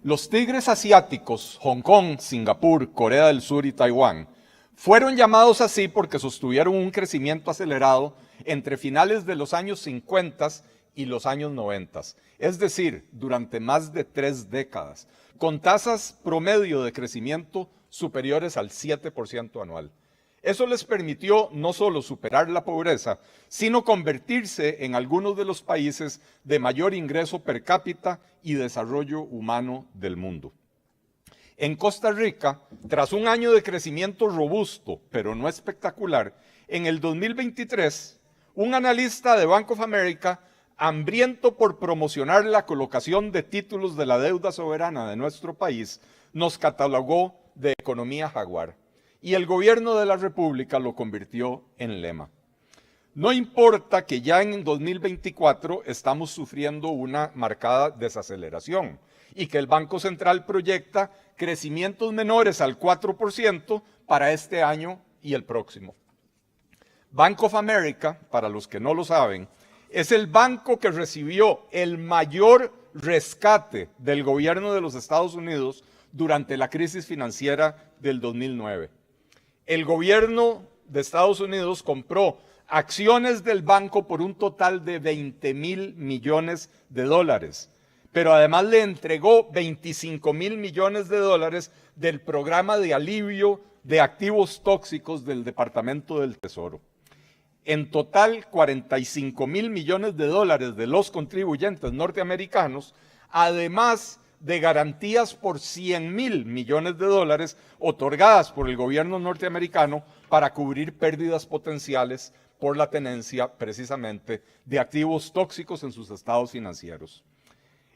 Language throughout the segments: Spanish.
Los tigres asiáticos, Hong Kong, Singapur, Corea del Sur y Taiwán, fueron llamados así porque sostuvieron un crecimiento acelerado entre finales de los años 50 y los años 90, es decir, durante más de 3 décadas, con tasas promedio de crecimiento superiores al 7% anual. Eso les permitió no solo superar la pobreza, sino convertirse en algunos de los países de mayor ingreso per cápita y desarrollo humano del mundo. En Costa Rica, tras un año de crecimiento robusto, pero no espectacular, en el 2023, un analista de Bank of America, hambriento por promocionar la colocación de títulos de la deuda soberana de nuestro país, nos catalogó de economía jaguar. Y el gobierno de la República lo convirtió en lema. No importa que ya en 2024 estamos sufriendo una marcada desaceleración y que el Banco Central proyecta crecimientos menores al 4% para este año y el próximo. Bank of America, para los que no lo saben, es el banco que recibió el mayor rescate del gobierno de los Estados Unidos durante la crisis financiera del 2009. El gobierno de Estados Unidos compró acciones del banco por un total de $20,000 millones, pero además le entregó $25,000 millones del programa de alivio de activos tóxicos del Departamento del Tesoro. En total, $45,000 millones de los contribuyentes norteamericanos, además de garantías por $100,000 millones otorgadas por el gobierno norteamericano para cubrir pérdidas potenciales por la tenencia precisamente de activos tóxicos en sus estados financieros.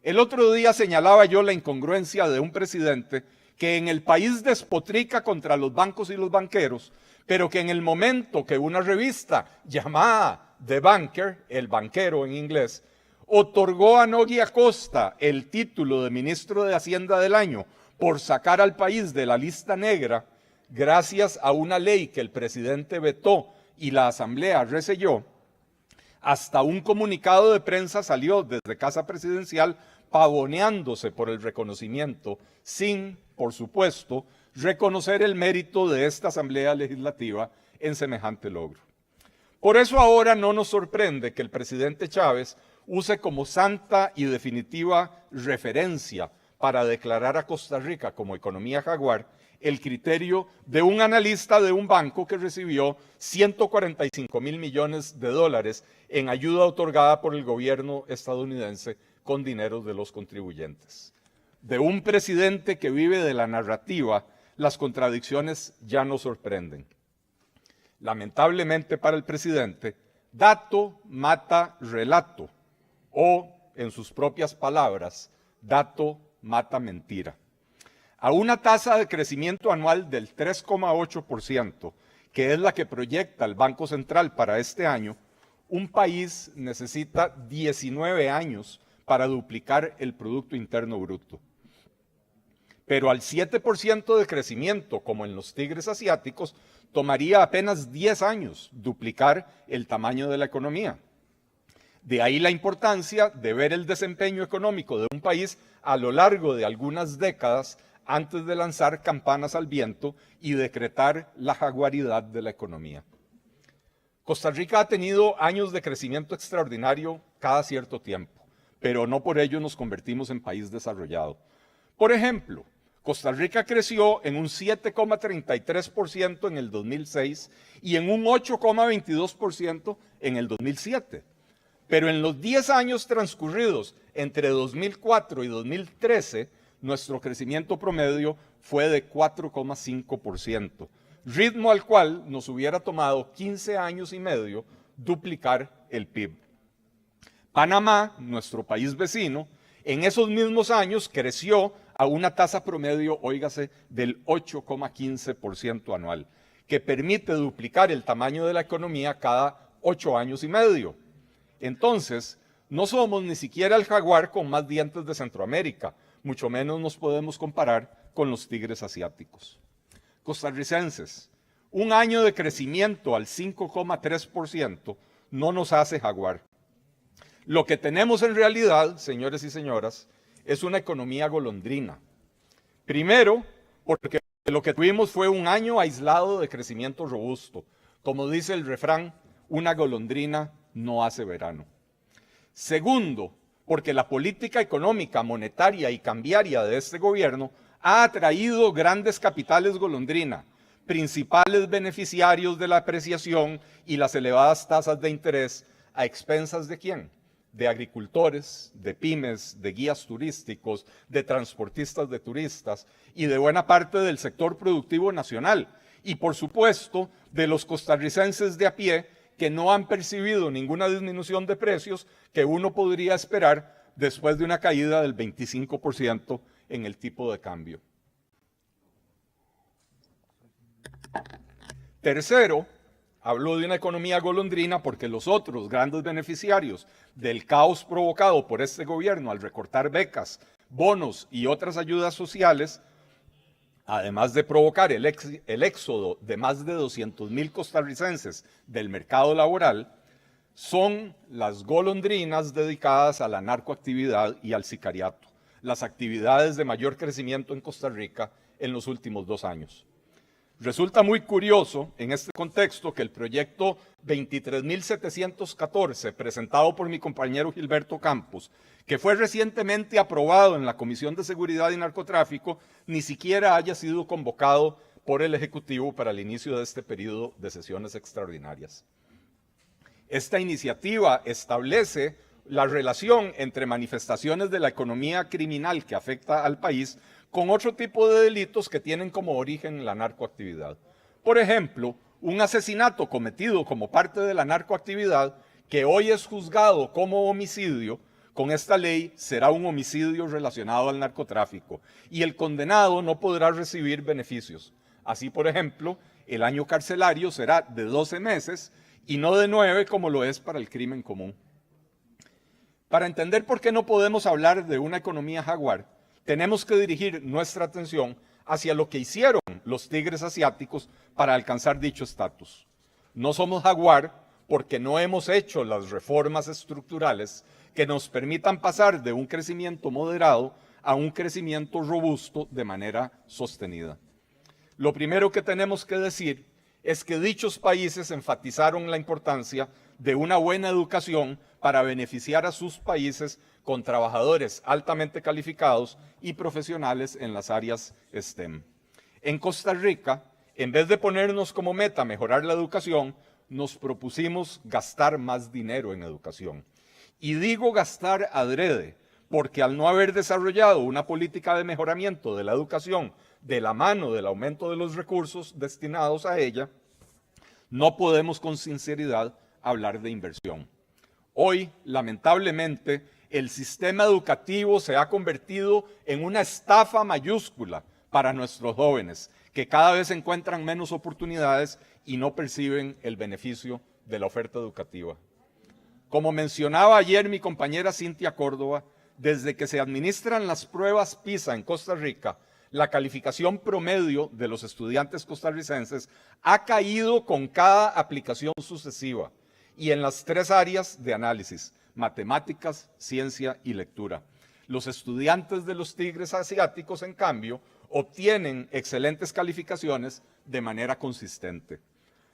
El otro día señalaba yo la incongruencia de un presidente que en el país despotrica contra los bancos y los banqueros, pero que en el momento que una revista llamada The Banker, el banquero en inglés, otorgó a Nogui Acosta el título de ministro de Hacienda del año por sacar al país de la lista negra, gracias a una ley que el presidente vetó y la asamblea reselló, hasta un comunicado de prensa salió desde Casa Presidencial pavoneándose por el reconocimiento, sin, por supuesto, reconocer el mérito de esta asamblea legislativa en semejante logro. Por eso ahora no nos sorprende que el presidente Chávez use como santa y definitiva referencia para declarar a Costa Rica como economía jaguar el criterio de un analista de un banco que recibió $145,000 millones en ayuda otorgada por el gobierno estadounidense con dinero de los contribuyentes. De un presidente que vive de la narrativa, las contradicciones ya no sorprenden. Lamentablemente para el presidente, dato mata relato, o, en sus propias palabras, dato mata mentira. A una tasa de crecimiento anual del 3,8%, que es la que proyecta el Banco Central para este año, un país necesita 19 años para duplicar el Producto Interno Bruto. Pero al 7% de crecimiento, como en los tigres asiáticos, tomaría apenas 10 años duplicar el tamaño de la economía. De ahí la importancia de ver el desempeño económico de un país a lo largo de algunas décadas antes de lanzar campanas al viento y decretar la jaguaridad de la economía. Costa Rica ha tenido años de crecimiento extraordinario cada cierto tiempo, pero no por ello nos convertimos en país desarrollado. Por ejemplo, Costa Rica creció en un 7,33% en el 2006 y en un 8,22% en el 2007. Pero en los 10 años transcurridos entre 2004 y 2013, nuestro crecimiento promedio fue de 4,5%, ritmo al cual nos hubiera tomado 15 años y medio duplicar el PIB. Panamá, nuestro país vecino, en esos mismos años creció a una tasa promedio, óigase, del 8,15% anual, que permite duplicar el tamaño de la economía cada 8 años y medio. Entonces, no somos ni siquiera el jaguar con más dientes de Centroamérica, mucho menos nos podemos comparar con los tigres asiáticos. Costarricenses, un año de crecimiento al 5,3% no nos hace jaguar. Lo que tenemos en realidad, señores y señoras, es una economía golondrina. Primero, porque lo que tuvimos fue un año aislado de crecimiento robusto. Como dice el refrán, una golondrina no hace verano. Segundo, porque la política económica, monetaria y cambiaria de este gobierno ha atraído grandes capitales golondrina, principales beneficiarios de la apreciación y las elevadas tasas de interés, ¿a expensas de quién? De agricultores, de pymes, de guías turísticos, de transportistas de turistas y de buena parte del sector productivo nacional. Y por supuesto, de los costarricenses de a pie que no han percibido ninguna disminución de precios que uno podría esperar después de una caída del 25% en el tipo de cambio. Tercero, hablo de una economía golondrina porque los otros grandes beneficiarios del caos provocado por este gobierno al recortar becas, bonos y otras ayudas sociales, además de provocar el éxodo de más de 200,000 costarricenses del mercado laboral, son las golondrinas dedicadas a la narcoactividad y al sicariato, las actividades de mayor crecimiento en Costa Rica en los últimos 2 años. Resulta muy curioso en este contexto que el proyecto 23.714, presentado por mi compañero Gilberto Campos, que fue recientemente aprobado en la Comisión de Seguridad y Narcotráfico, ni siquiera haya sido convocado por el Ejecutivo para el inicio de este periodo de sesiones extraordinarias. Esta iniciativa establece la relación entre manifestaciones de la economía criminal que afecta al país con otro tipo de delitos que tienen como origen la narcoactividad. Por ejemplo, un asesinato cometido como parte de la narcoactividad que hoy es juzgado como homicidio, con esta ley será un homicidio relacionado al narcotráfico y el condenado no podrá recibir beneficios. Así, por ejemplo, el año carcelario será de 12 meses y no de 9 como lo es para el crimen común. Para entender por qué no podemos hablar de una economía jaguar, tenemos que dirigir nuestra atención hacia lo que hicieron los tigres asiáticos para alcanzar dicho estatus. No somos jaguar porque no hemos hecho las reformas estructurales que nos permitan pasar de un crecimiento moderado a un crecimiento robusto de manera sostenida. Lo primero que tenemos que decir es que dichos países enfatizaron la importancia de una buena educación para beneficiar a sus países con trabajadores altamente calificados y profesionales en las áreas STEM. En Costa Rica, en vez de ponernos como meta mejorar la educación, nos propusimos gastar más dinero en educación. Y digo gastar adrede, porque al no haber desarrollado una política de mejoramiento de la educación de la mano del aumento de los recursos destinados a ella, no podemos con sinceridad hablar de inversión. Hoy, lamentablemente, el sistema educativo se ha convertido en una estafa mayúscula para nuestros jóvenes, que cada vez encuentran menos oportunidades y no perciben el beneficio de la oferta educativa. Como mencionaba ayer mi compañera Cintia Córdoba, desde que se administran las pruebas PISA en Costa Rica, la calificación promedio de los estudiantes costarricenses ha caído con cada aplicación sucesiva y en las 3 áreas de análisis: matemáticas, ciencia y lectura. Los estudiantes de los tigres asiáticos, en cambio, obtienen excelentes calificaciones de manera consistente.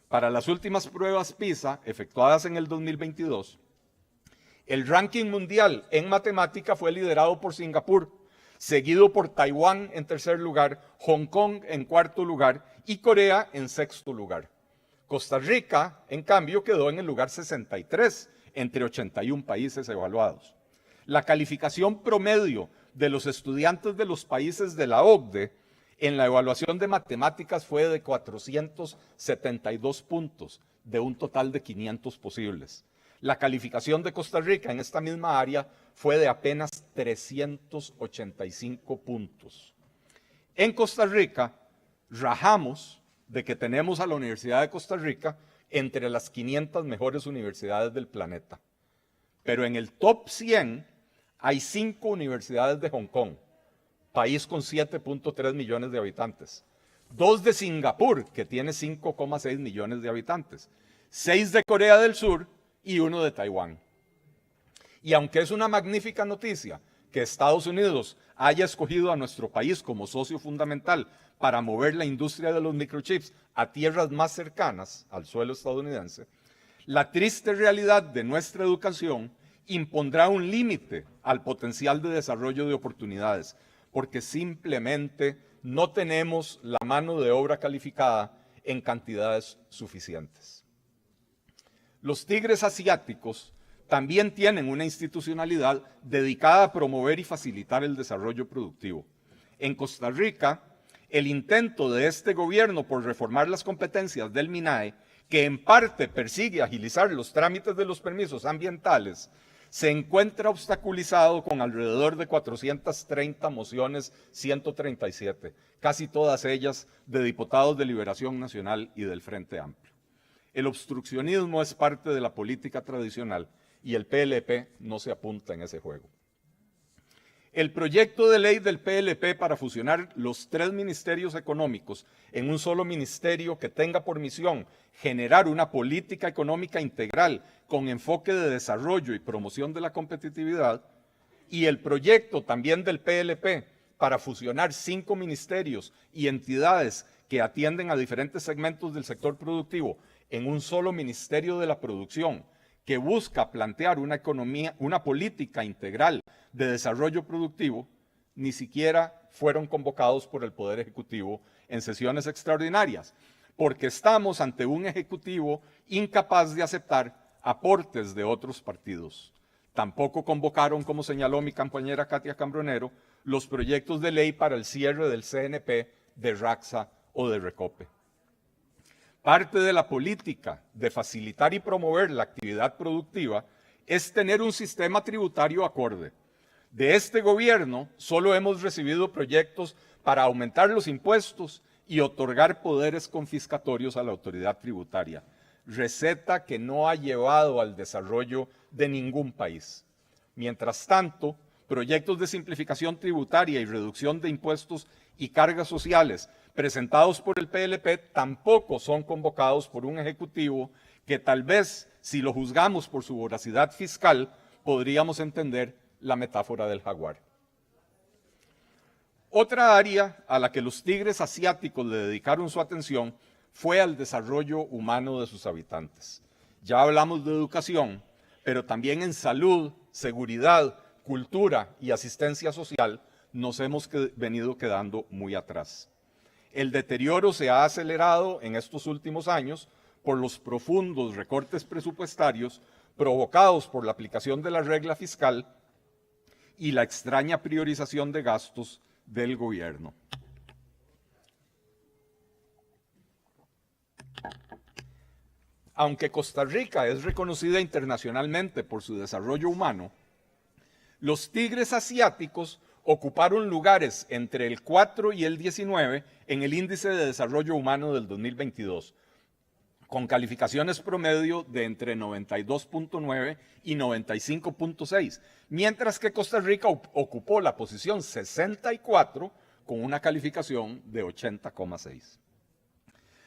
Para las últimas pruebas PISA, efectuadas en el 2022, el ranking mundial en matemática fue liderado por Singapur, seguido por Taiwán en 3er lugar, Hong Kong en 4º lugar y Corea en 6º lugar. Costa Rica, en cambio, quedó en el lugar 63 entre 81 países evaluados. La calificación promedio de los estudiantes de los países de la OCDE en la evaluación de matemáticas fue de 472 puntos, de un total de 500 posibles. La calificación de Costa Rica en esta misma área fue de apenas 385 puntos. En Costa Rica, rajamos de que tenemos a la Universidad de Costa Rica entre las 500 mejores universidades del planeta. Pero en el top 100 hay 5 universidades de Hong Kong, país con 7.3 millones de habitantes, 2 de Singapur, que tiene 5,6 millones de habitantes, 6 de Corea del Sur y 1 de Taiwán. Y aunque es una magnífica noticia que que Estados Unidos haya escogido a nuestro país como socio fundamental para mover la industria de los microchips a tierras más cercanas al suelo estadounidense, la triste realidad de nuestra educación impondrá un límite al potencial de desarrollo de oportunidades, porque simplemente no tenemos la mano de obra calificada en cantidades suficientes. Los tigres asiáticos también tienen una institucionalidad dedicada a promover y facilitar el desarrollo productivo. En Costa Rica, el intento de este gobierno por reformar las competencias del MINAE, que en parte persigue agilizar los trámites de los permisos ambientales, se encuentra obstaculizado con alrededor de 430 mociones 137, casi todas ellas de diputados de Liberación Nacional y del Frente Amplio. El obstruccionismo es parte de la política tradicional y el PLP no se apunta en ese juego. El proyecto de ley del PLP para fusionar los 3 ministerios económicos en un solo ministerio que tenga por misión generar una política económica integral con enfoque de desarrollo y promoción de la competitividad, y el proyecto también del PLP para fusionar 5 ministerios y entidades que atienden a diferentes segmentos del sector productivo en un solo ministerio de la producción, que busca plantear una política integral de desarrollo productivo, ni siquiera fueron convocados por el Poder Ejecutivo en sesiones extraordinarias, porque estamos ante un Ejecutivo incapaz de aceptar aportes de otros partidos. Tampoco convocaron, como señaló mi compañera Katia Cambronero, los proyectos de ley para el cierre del CNP, de RACSA o de Recope. Parte de la política de facilitar y promover la actividad productiva es tener un sistema tributario acorde. De este gobierno solo hemos recibido proyectos para aumentar los impuestos y otorgar poderes confiscatorios a la autoridad tributaria, receta que no ha llevado al desarrollo de ningún país. Mientras tanto, proyectos de simplificación tributaria y reducción de impuestos y cargas sociales presentados por el PLP tampoco son convocados por un ejecutivo que tal vez, si lo juzgamos por su voracidad fiscal, podríamos entender la metáfora del jaguar. Otra área a la que los tigres asiáticos le dedicaron su atención fue al desarrollo humano de sus habitantes. Ya hablamos de educación, pero también en salud, seguridad, cultura y asistencia social nos hemos venido quedando muy atrás. El deterioro se ha acelerado en estos últimos años por los profundos recortes presupuestarios provocados por la aplicación de la regla fiscal y la extraña priorización de gastos del gobierno. Aunque Costa Rica es reconocida internacionalmente por su desarrollo humano, los tigres asiáticos ocuparon lugares entre el 4 y el 19 en el Índice de Desarrollo Humano del 2022, con calificaciones promedio de entre 92.9 y 95.6, mientras que Costa Rica ocupó la posición 64 con una calificación de 80,6.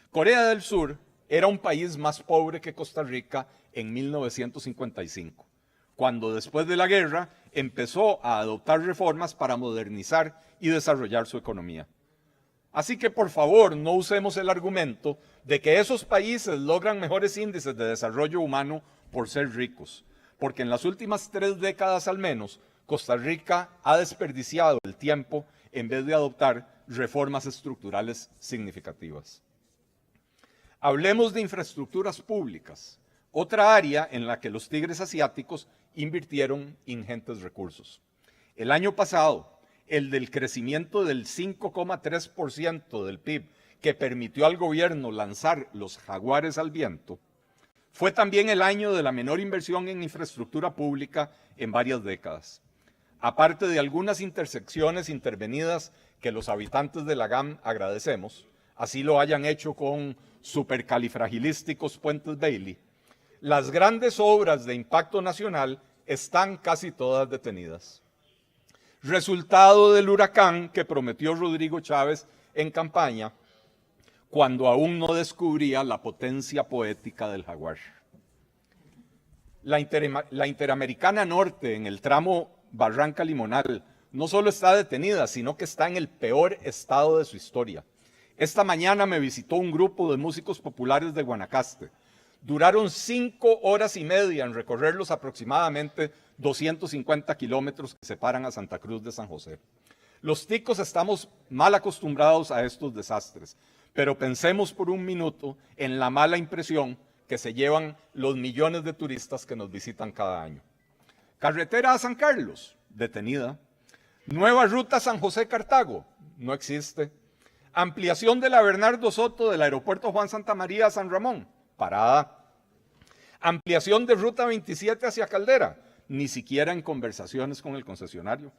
Corea del Sur era un país más pobre que Costa Rica en 1955, cuando después de la guerra empezó a adoptar reformas para modernizar y desarrollar su economía. Así que por favor no usemos el argumento de que esos países logran mejores índices de desarrollo humano por ser ricos, porque en las últimas 3 décadas al menos, Costa Rica ha desperdiciado el tiempo en vez de adoptar reformas estructurales significativas. Hablemos de infraestructuras públicas, otra área en la que los tigres asiáticos invirtieron ingentes recursos. El año pasado, el del crecimiento del 5,3% del PIB que permitió al gobierno lanzar los jaguares al viento, fue también el año de la menor inversión en infraestructura pública en varias décadas. Aparte de algunas intersecciones intervenidas que los habitantes de la GAM agradecemos, así lo hayan hecho con supercalifragilísticos puentes Bailey, las grandes obras de impacto nacional están casi todas detenidas. Resultado del huracán que prometió Rodrigo Chávez en campaña, cuando aún no descubría la potencia poética del jaguar. La Interamericana Norte, en el tramo Barranca Limonal, no solo está detenida, sino que está en el peor estado de su historia. Esta mañana me visitó un grupo de músicos populares de Guanacaste. Duraron 5 horas y media en recorrer los aproximadamente 250 kilómetros que separan a Santa Cruz de San José. Los ticos estamos mal acostumbrados a estos desastres, pero pensemos por un minuto en la mala impresión que se llevan los millones de turistas que nos visitan cada año. Carretera a San Carlos, detenida. Nueva ruta San José-Cartago, no existe. Ampliación de la Bernardo Soto del aeropuerto Juan Santamaría a San Ramón, parada. Ampliación de ruta 27 hacia Caldera, ni siquiera en conversaciones con el concesionario.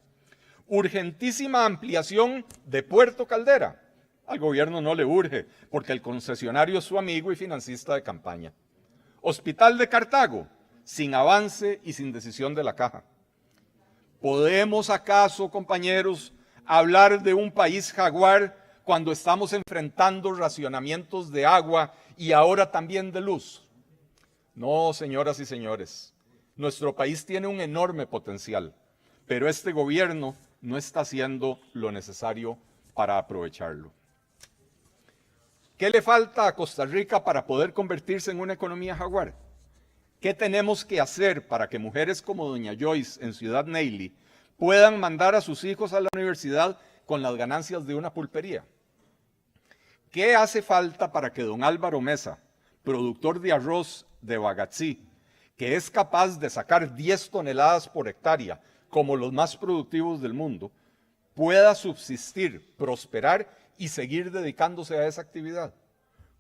Urgentísima ampliación de Puerto Caldera. Al gobierno no le urge, porque el concesionario es su amigo y financista de campaña. Hospital de Cartago, sin avance y sin decisión de la caja. ¿Podemos acaso, compañeros, hablar de un país jaguar cuando estamos enfrentando racionamientos de agua y ahora también de luz? No, señoras y señores, nuestro país tiene un enorme potencial, pero este gobierno no está haciendo lo necesario para aprovecharlo. ¿Qué le falta a Costa Rica para poder convertirse en una economía jaguar? ¿Qué tenemos que hacer para que mujeres como doña Joyce en Ciudad Neily puedan mandar a sus hijos a la universidad con las ganancias de una pulpería? ¿Qué hace falta para que don Álvaro Mesa, productor de arroz de Bagatzí, que es capaz de sacar 10 toneladas por hectárea, como los más productivos del mundo, pueda subsistir, prosperar y seguir dedicándose a esa actividad?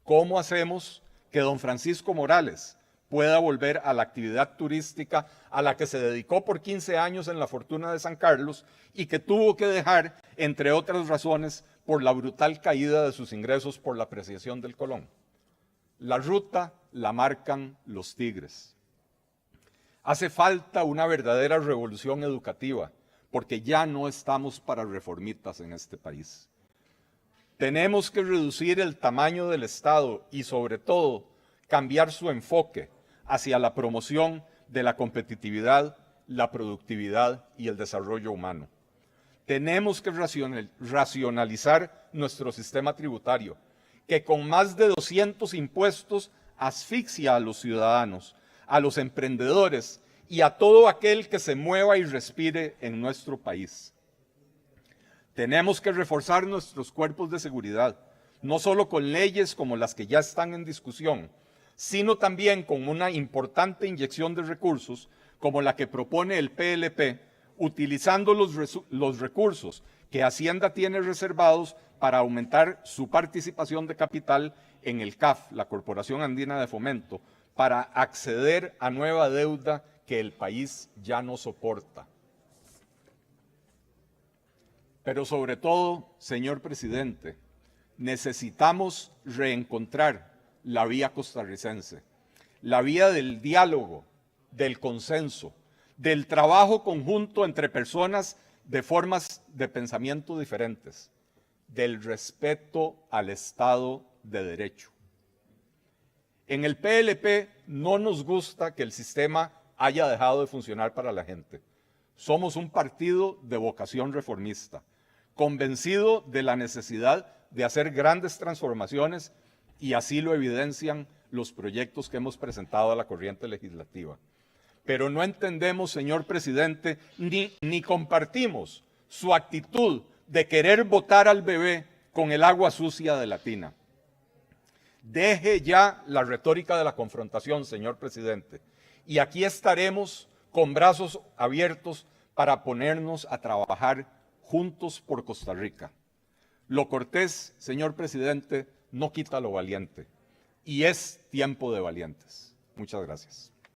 ¿Cómo hacemos que don Francisco Morales pueda volver a la actividad turística a la que se dedicó por 15 años en la Fortuna de San Carlos y que tuvo que dejar, entre otras razones, por la brutal caída de sus ingresos por la apreciación del colón? La ruta la marcan los tigres. Hace falta una verdadera revolución educativa, porque ya no estamos para reformitas en este país. Tenemos que reducir el tamaño del Estado y, sobre todo, cambiar su enfoque hacia la promoción de la competitividad, la productividad y el desarrollo humano. Tenemos que racionalizar nuestro sistema tributario, que con más de 200 impuestos asfixia a los ciudadanos, a los emprendedores y a todo aquel que se mueva y respire en nuestro país. Tenemos que reforzar nuestros cuerpos de seguridad, no solo con leyes como las que ya están en discusión, sino también con una importante inyección de recursos como la que propone el PLP, utilizando los recursos que Hacienda tiene reservados para aumentar su participación de capital en el CAF, la Corporación Andina de Fomento, para acceder a nueva deuda que el país ya no soporta. Pero sobre todo, señor presidente, necesitamos reencontrar la vía costarricense, la vía del diálogo, del consenso, del trabajo conjunto entre personas de formas de pensamiento diferentes, del respeto al Estado de Derecho. En el PLP no nos gusta que el sistema haya dejado de funcionar para la gente. Somos un partido de vocación reformista, convencido de la necesidad de hacer grandes transformaciones, y así lo evidencian los proyectos que hemos presentado a la corriente legislativa. Pero no entendemos, señor presidente, ni compartimos su actitud de querer botar al bebé con el agua sucia de la tina. Deje ya la retórica de la confrontación, señor presidente, y aquí estaremos con brazos abiertos para ponernos a trabajar juntos por Costa Rica. Lo cortés, señor presidente, no quita lo valiente, y es tiempo de valientes. Muchas gracias.